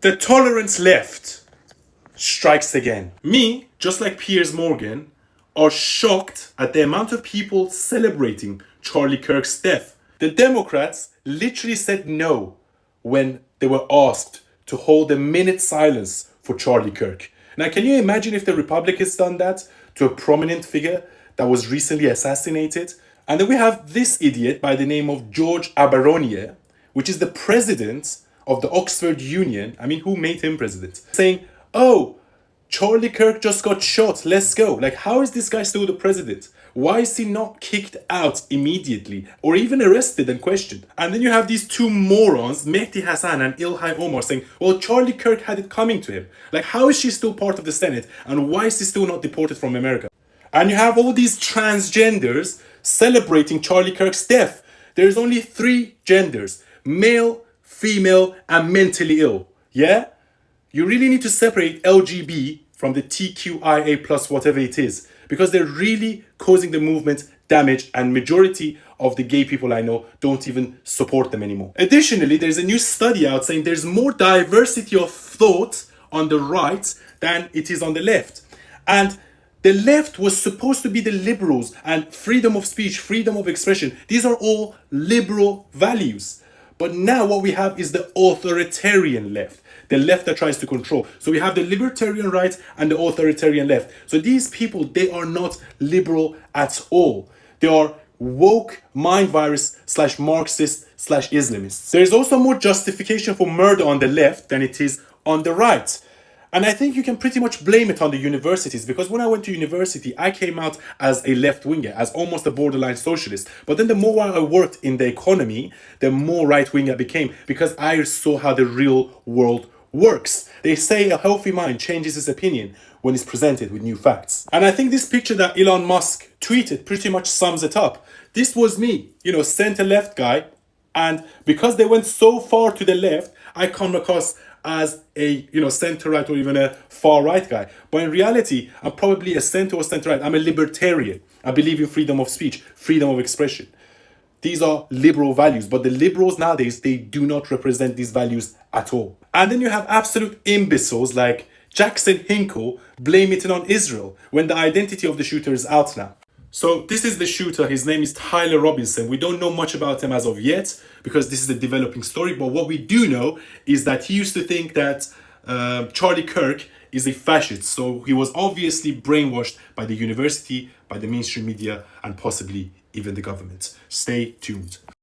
The tolerant left strikes again. Me, just like Piers Morgan, are shocked at the amount of people celebrating Charlie Kirk's death. The Democrats literally said no when they were asked to hold a minute silence for Charlie Kirk. Now, can you imagine if the Republicans done that to a prominent figure that was recently assassinated? And then we have this idiot by the name of George Aberonier, which is the president of the Oxford Union. I mean, who made him president? Saying, oh, Charlie Kirk just got shot, let's go. Like, how is this guy still the president? Why is he not kicked out immediately or even arrested and questioned? And then you have these two morons, Mehdi Hassan and Ilhan Omar, saying, well, Charlie Kirk had it coming to him. Like, how is she still part of the Senate and why is he still not deported from America? And you have all these transgenders celebrating Charlie Kirk's death. There's only 3 genders: male, female, and mentally ill. Yeah? You really need to separate LGB from the TQIA plus whatever it is, because they're really causing the movement damage, and majority of the gay people I know don't even support them anymore. Additionally, there's a new study out saying there's more diversity of thought on the right than it is on the left. And the left was supposed to be the liberals and freedom of speech, freedom of expression. These are all liberal values. But now what we have is the authoritarian left, the left that tries to control. So we have the libertarian right and the authoritarian left. So these people, they are not liberal at all. They are woke mind virus / Marxist / Islamists. There is also more justification for murder on the left than it is on the right. And I think you can pretty much blame it on the universities, because when I went to university, I came out as a left-winger, as almost a borderline socialist. But then the more I worked in the economy, the more right-wing I became, because I saw how the real world works. They say a healthy mind changes its opinion when it's presented with new facts. And I think this picture that Elon Musk tweeted pretty much sums it up. This was me, center-left guy. And because they went so far to the left, I come across as a center right or even a far right guy. But in reality, I'm probably a center or center right. I'm a libertarian. I believe in freedom of speech, freedom of expression. These are liberal values, but the liberals nowadays, they do not represent these values at all. And then you have absolute imbeciles like Jackson Hinkle blaming it on Israel when the identity of the shooter is out now. So this is the shooter. His name is Tyler Robinson. We don't know much about him as of yet because this is a developing story. But what we do know is that he used to think that Charlie Kirk is a fascist. So he was obviously brainwashed by the university, by the mainstream media, and possibly even the government. Stay tuned.